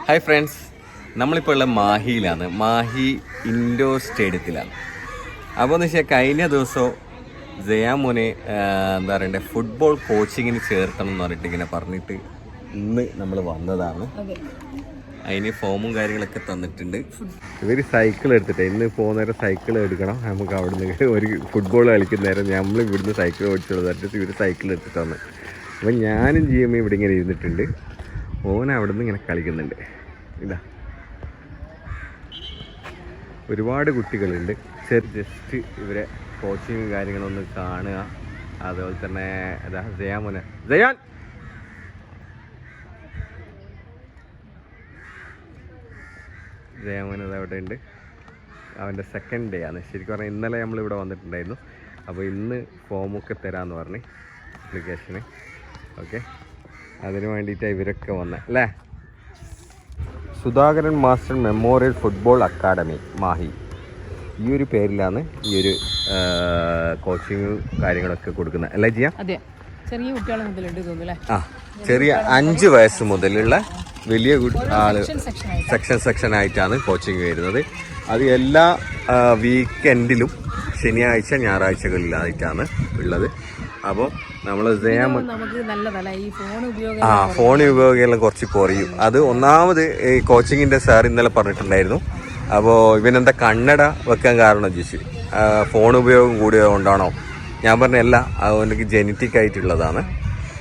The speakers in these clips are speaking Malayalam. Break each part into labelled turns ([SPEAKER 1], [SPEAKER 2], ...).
[SPEAKER 1] ഹായ് ഫ്രണ്ട്സ്, നമ്മളിപ്പോൾ ഉള്ള മാഹിയിലാണ്. മാഹി ഇൻഡോർ സ്റ്റേഡിയത്തിലാണ്. അപ്പോൾ എന്ന് വെച്ചാൽ കഴിഞ്ഞ ദിവസം ജയാമോനെ എന്താ പറയണ്ടേ ഫുട്ബോൾ കോച്ചിങ്ങിന് ചേർത്തണം എന്ന് പറഞ്ഞിട്ട് ഇങ്ങനെ പറഞ്ഞിട്ട് ഇന്ന് നമ്മൾ വന്നതാണ്. അതിന് ഫോമും കാര്യങ്ങളൊക്കെ തന്നിട്ടുണ്ട്. ഇവർ സൈക്കിൾ എടുത്തിട്ട് ഇന്ന് പോകുന്നേരം സൈക്കിൾ എടുക്കണം. നമുക്ക് അവിടെ നിന്ന് ഒരു ഫുട്ബോൾ കളിക്കുന്ന നേരം നമ്മൾ ഇവിടുന്ന് സൈക്കിൾ ഓടിച്ചുള്ളത് ഇവർ സൈക്കിൾ എടുത്തിട്ട് വന്ന്. അപ്പോൾ ഞാനും ജിയമ്മ ഇവിടെ ഇങ്ങനെ ഇരുന്നിട്ടുണ്ട്. ഓൻ അവിടെ നിന്ന് ഇങ്ങനെ കളിക്കുന്നുണ്ട്. ഇതാ ഒരുപാട് കുട്ടികളുണ്ട്. ജസ്റ്റ് ഇവരെ കോച്ചിങ് കാര്യങ്ങളൊന്ന് കാണുക. അതുപോലെ തന്നെ അതാ ജയാമോനെ ജയാമോനത് അവിടെ ഉണ്ട്. അവൻ്റെ സെക്കൻഡ് ഡേ ആണ്. ശരിക്കും പറഞ്ഞാൽ ഇന്നലെ നമ്മളിവിടെ വന്നിട്ടുണ്ടായിരുന്നു. അപ്പോൾ ഇന്ന് ഫോമൊക്കെ തരാമെന്ന് പറഞ്ഞ് അപ്ലിക്കേഷന്. ഓക്കെ, അതിന് വേണ്ടിയിട്ടാണ് ഇവരൊക്കെ വന്നത് അല്ലേ. Sudhakaran master memorial football academy Mahe, ഈ ഒരു പേരിലാണ് ഈ ഒരു കോച്ചിങ് കാര്യങ്ങളൊക്കെ കൊടുക്കുന്നത് അല്ലേ ജിയ?
[SPEAKER 2] ചെറിയ കുട്ടികൾ മുതലുണ്ട് തോന്നുന്നു.
[SPEAKER 1] ആ, ചെറിയ 5 വയസ്സ് മുതലുള്ള വലിയ ആള് സെക്ഷൻ ആയിട്ടാണ് കോച്ചിങ് വരുന്നത്. അത് എല്ലാ വീക്കെൻഡിലും ശനിയാഴ്ച ഞായറാഴ്ചകളിലായിട്ടാണ് ഉള്ളത്. അപ്പോൾ നമ്മൾ ഫോൺ ഉപയോഗമെല്ലാം കുറച്ച് കുറയും. അത് ഒന്നാമത് ഈ കോച്ചിങ്ങിൻ്റെ സാർ ഇന്നലെ പറഞ്ഞിട്ടുണ്ടായിരുന്നു. അപ്പോൾ ഇവനെന്താ കണ്ണട വെക്കാൻ കാരണം ചോദിച്ചു. ഫോൺ ഉപയോഗം കൂടിയത് കൊണ്ടാണോ? ഞാൻ പറഞ്ഞല്ല, അവനക്ക് ജനറ്റിക് ആയിട്ടുള്ളതാണ്.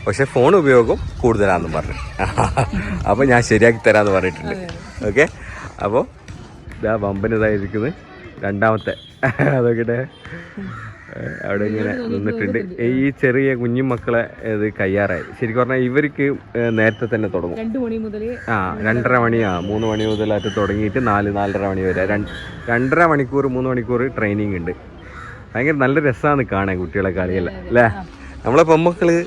[SPEAKER 1] പക്ഷെ ഫോൺ ഉപയോഗം കൂടുതലാണെന്നും പറഞ്ഞു. അപ്പോൾ ഞാൻ ശരിയാക്കി തരാമെന്ന് പറഞ്ഞിട്ടുണ്ട്. ഓക്കെ, അപ്പോൾ ഇതാ വമ്പനിതായിരിക്കുന്നത് രണ്ടാമത്തെ. അതൊക്കെ അവിടെ ഇങ്ങനെ നിന്നിട്ടുണ്ട്. ഈ ചെറിയ കുഞ്ഞുമക്കളെ ഇത് കയ്യാറായി. ശരിക്കും പറഞ്ഞാൽ ഇവർക്ക് നേരത്തെ തന്നെ തുടങ്ങും.
[SPEAKER 2] 2 മണി മുതൽ
[SPEAKER 1] 2:30 മണി 3 മണി മുതലായിട്ട് തുടങ്ങിയിട്ട് 4-4:30 മണി വരെ 2.5 മണിക്കൂർ 3 മണിക്കൂർ ട്രെയിനിങ് ഉണ്ട്. ഭയങ്കര നല്ല രസമാണ് കാണാൻ കുട്ടികളെ കളിയല്ല അല്ലേ. നമ്മളെ പെൺമക്കള്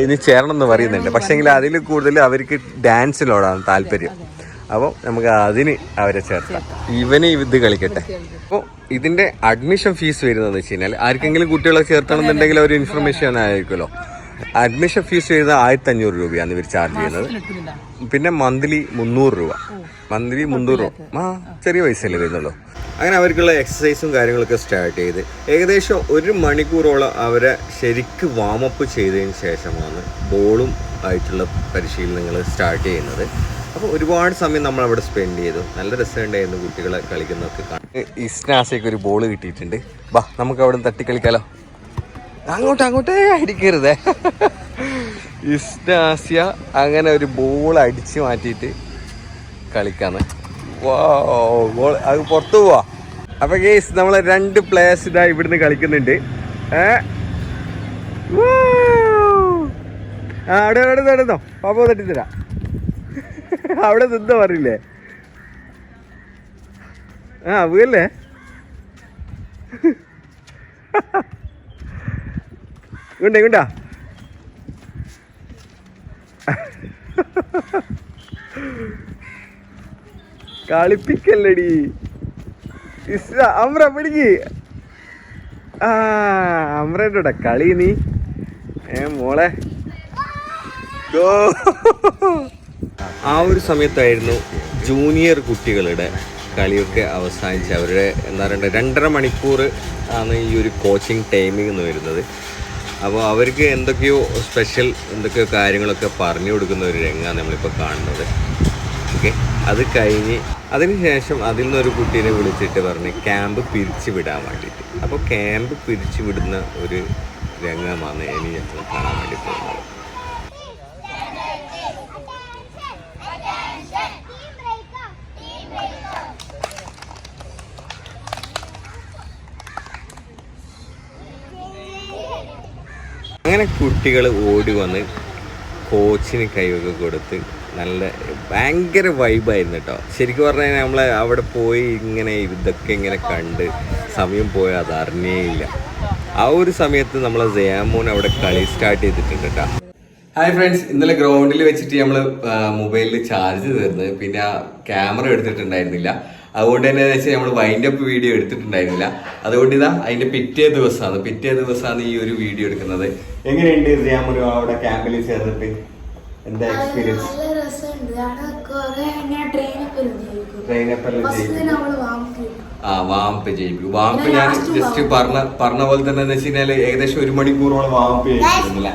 [SPEAKER 1] ഇനി ചേരണം എന്ന് പറയുന്നുണ്ട്. പക്ഷേങ്കിൽ അതിൽ കൂടുതൽ അവർക്ക് ഡാൻസിനോടാണ് താല്പര്യം. അപ്പോൾ നമുക്ക് അതിന് അവരെ ചേർക്കാം. ഇവന് ഇത് കളിക്കട്ടെ. അപ്പോൾ ഇതിന്റെ അഡ്മിഷൻ ഫീസ് വരുന്നതെന്ന് വെച്ച് കഴിഞ്ഞാൽ ആർക്കെങ്കിലും കുട്ടികളെ ചേർത്തണമെന്നുണ്ടെങ്കിൽ ഒരു ഇൻഫർമേഷൻ ആയിരിക്കുമല്ലോ. അഡ്മിഷൻ ഫീസ് വരുന്നത് 1500 രൂപയാണ് ഇവർ ചാർജ് ചെയ്യുന്നത്. പിന്നെ മന്ത്ലി 300 രൂപ. മന്ത്ലി 300 രൂപ. ചെറിയ പൈസയല്ലേ വരുന്നുള്ളൂ. അങ്ങനെ അവർക്കുള്ള എക്സസൈസും കാര്യങ്ങളൊക്കെ സ്റ്റാർട്ട് ചെയ്ത് ഏകദേശം 1 മണിക്കൂറോളം അവരെ ശരിക്ക് വാമപ്പ് ചെയ്തതിന് ശേഷമാണ് ബോളും ആയിട്ടുള്ള പരിശീലനങ്ങൾ സ്റ്റാർട്ട് ചെയ്യുന്നത്. അപ്പോൾ ഒരുപാട് സമയം നമ്മൾ അവിടെ സ്പെൻഡ് ചെയ്തു. നല്ല രസമുണ്ടായിരുന്നു കുട്ടികളെ കളിക്കുന്നതൊക്കെ കാണാൻ. ഇസ്നാസിയൊക്കെ ഒരു ബോൾ കിട്ടിയിട്ടുണ്ട്. ബാ, നമുക്ക് അവിടെ തട്ടി കളിക്കാലോ. അങ്ങോട്ടേ അടിക്കരുതേ. ഇസ്നാസിയ അങ്ങനെ ഒരു ബോൾ അടിച്ച് മാറ്റിയിട്ട് കളിക്കാന്ന്. ഗോൾ അത് പുറത്തു പോവാ. അപ്പൊ ഗേസ് നമ്മളെ 2 പ്ലേയേഴ്സ് ഇതാ ഇവിടുന്ന് കളിക്കുന്നുണ്ട്. അവിടെ നടന്നോ പാപ്പ തട്ടിത്തരാ. അവിടെ നിന്നോ പറഞ്ഞില്ലേ? വീല്ലേ ഇങ്ങോട്ടാ. കളിപ്പിക്കല്ലടി അമ്ര പിടിക്ക്. അമ്രൻ്റെ കളി നീ മോളെ. ആ ഒരു സമയത്തായിരുന്നു ജൂനിയർ കുട്ടികളുടെ കളിയൊക്കെ അവസാനിച്ച് അവരുടെ എന്താ പറയുക 2.5 മണിക്കൂർ ആണ് ഈ ഒരു കോച്ചിങ് ടൈമിംഗ് എന്ന് വരുന്നത്. അപ്പോൾ അവർക്ക് എന്തൊക്കെയോ സ്പെഷ്യൽ എന്തൊക്കെയോ കാര്യങ്ങളൊക്കെ പറഞ്ഞു കൊടുക്കുന്ന ഒരു രംഗമാണ് നമ്മളിപ്പോൾ കാണുന്നത്. ഓക്കെ, അത് കഴിഞ്ഞ് അതിന് ശേഷം അതിൽ നിന്നൊരു കുട്ടീനെ വിളിച്ചിട്ട് പറഞ്ഞ് ക്യാമ്പ് പിരിച്ചു വിടാൻ വേണ്ടിയിട്ട്. അപ്പോൾ ക്യാമ്പ് പിരിച്ചു വിടുന്ന ഒരു രംഗമാണ് ഇനി ഞങ്ങൾ കാണാൻ വേണ്ടി പോകുന്നത്. അങ്ങനെ കുട്ടികൾ ഓടി വന്ന് കോച്ചിന് കൈവൊക്കെ കൊടുത്ത് നല്ല ഭയങ്കര വൈബായിരുന്നു കേട്ടോ. ശരിക്കും പറഞ്ഞാൽ നമ്മൾ അവിടെ പോയി ഇങ്ങനെ ഇതൊക്കെ ഇങ്ങനെ കണ്ട് സമയം പോയാൽ അത് അറിഞ്ഞേയില്ല. ആ ഒരു സമയത്ത് നമ്മളെ ജയാമോൻ അവിടെ കളി സ്റ്റാർട്ട് ചെയ്തിട്ടുണ്ട് കേട്ടോ. ഹായ് ഫ്രണ്ട്സ്, ഇന്നലെ ഗ്രൗണ്ടിൽ വെച്ചിട്ട് നമ്മൾ മൊബൈലിൽ ചാർജ് തീർന്ന് പിന്നെ ക്യാമറ എടുത്തിട്ടുണ്ടായിരുന്നില്ല. അതുകൊണ്ട് തന്നെ വെച്ചാൽ നമ്മൾ വൈൻഡ് അപ്പ് വീഡിയോ എടുത്തിട്ടുണ്ടായിരുന്നില്ല. അതുകൊണ്ട് ഇതാ അതിന്റെ പിറ്റേ ദിവസമാണ് ഈ ഒരു വീഡിയോ എടുക്കുന്നത്. എങ്ങനെയുണ്ട് ജയാമോൻ അവിടെ ക്യാമ്പിൽ ചേർന്നിട്ട്? എന്താ എക്സ്പീരിയൻസ്? വാമ്പ് ചെയ്യിപ്പിക്കും. വാമ്പ് ഞാൻ ജസ്റ്റ് പറഞ്ഞ പോലെ തന്നെ എന്ന് വെച്ച് കഴിഞ്ഞാല് ഏകദേശം 1 മണിക്കൂറോളം വാമ്പ് ചെയ്യിപ്പിക്കുന്നില്ല.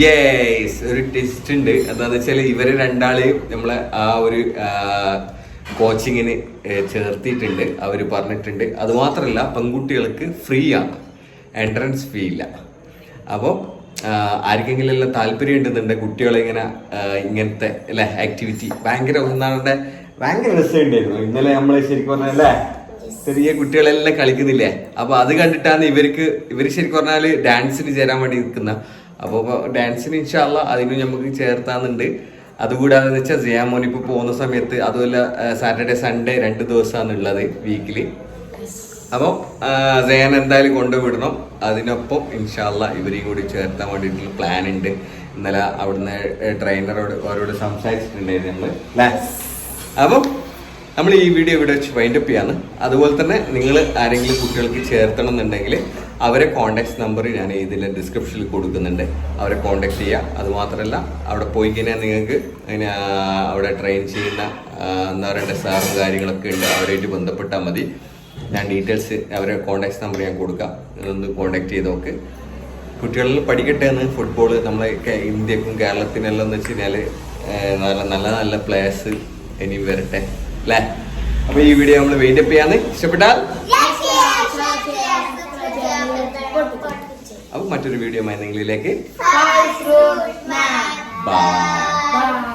[SPEAKER 1] യെസ്, ഒരു ടെസ്റ്റ് ഉണ്ട്. എന്താന്ന് വെച്ചാൽ ഇവരെ രണ്ടാളെയും നമ്മളെ ആ ഒരു കോച്ചിങ്ങിന് ചേർത്തിട്ടുണ്ട്. അവർ പറഞ്ഞിട്ടുണ്ട്. അതുമാത്രമല്ല, പെൺകുട്ടികൾക്ക് ഫ്രീ ആണ്, എൻട്രൻസ് ഫീ ഇല്ല. അപ്പോൾ ആർക്കെങ്കിലും എല്ലാം താല്പര്യം ഉണ്ടെന്നുണ്ടെങ്കിൽ കുട്ടികളെ ഇങ്ങനത്തെ അല്ലെ ആക്ടിവിറ്റി ഭയങ്കര രസമുണ്ടായിരുന്നു. ഇന്നലെ നമ്മളെ ശരിക്കും പറഞ്ഞല്ലേ ചെറിയ കുട്ടികളെല്ലാം കളിക്കുന്നില്ലേ, അപ്പൊ അത് കണ്ടിട്ടാണ് ഇവര് ശരിക്കും പറഞ്ഞാല് ഡാൻസിന് ചേരാൻ വേണ്ടി നിൽക്കുന്ന. അപ്പോൾ ഡാൻസിന് ഇൻഷാ അല്ലാ അതിന് നമുക്ക് ചേർത്താന്നുണ്ട്. അതുകൂടാതെ വെച്ചാൽ സിയാമോൻ ഇപ്പൊ പോകുന്ന സമയത്ത് അതുമല്ല സാറ്റർഡേ സൺഡേ 2 ദിവസമാണ് ഉള്ളത് വീക്കില്. അപ്പോൾ സയാൻ എന്തായാലും കൊണ്ടുവിടണം. അതിനൊപ്പം ഇൻഷാ അല്ലാ ഇവരെയും കൂടി ചേർത്താൻ വേണ്ടിയിട്ടുള്ള പ്ലാൻ ഉണ്ട്. ഇന്നലെ അവിടുന്ന് ട്രെയിനറോട് അവരോട് സംസാരിച്ചിട്ടുണ്ടായിരുന്നു നമ്മൾ അല്ലേ. അപ്പം നമ്മൾ ഈ വീഡിയോ ഇവിടെ വെച്ച് വൈൻഡപ്പ് ചെയ്യാന്ന്. അതുപോലെ തന്നെ നിങ്ങൾ ആരെങ്കിലും കുട്ടികൾക്ക് ചേർത്തണം എന്നുണ്ടെങ്കിൽ അവരെ കോൺടാക്ട് നമ്പർ ഞാൻ ഇതിൻ്റെ ഡിസ്ക്രിപ്ഷനിൽ കൊടുക്കുന്നുണ്ട്. അവരെ കോൺടാക്ട് ചെയ്യുക. അതുമാത്രമല്ല, അവിടെ പോയി കഴിഞ്ഞാൽ നിങ്ങൾക്ക് അവിടെ ട്രെയിൻ ചെയ്യുന്ന എന്താ പറയണ്ടേ സാറും കാര്യങ്ങളൊക്കെ ഉണ്ട്. അവരായിട്ട് ബന്ധപ്പെട്ടാൽ മതി. ഞാൻ ഡീറ്റെയിൽസ് അവരെ കോൺടാക്ട് നമ്പർ ഞാൻ കൊടുക്കാം. ഇതൊന്ന് കോൺടാക്ട് ചെയ്ത് നോക്ക്. കുട്ടികളിൽ പഠിക്കട്ടെ എന്ന്. ഫുട്ബോൾ നമ്മളെ ഇന്ത്യക്കും കേരളത്തിനെല്ലാം എന്ന് വെച്ച് കഴിഞ്ഞാൽ നല്ല നല്ല പ്ലേയേഴ്സ് ഇനി വരട്ടെ അല്ലേ. അപ്പോൾ ഈ വീഡിയോ നമ്മൾ വൈൻഡപ്പ് ചെയ്യാന്ന്. ഇഷ്ടപ്പെട്ടാൽ അപ്പോൾ മറ്റൊരു വീഡിയോ നിങ്ങളിലേക്ക്. ബൈ.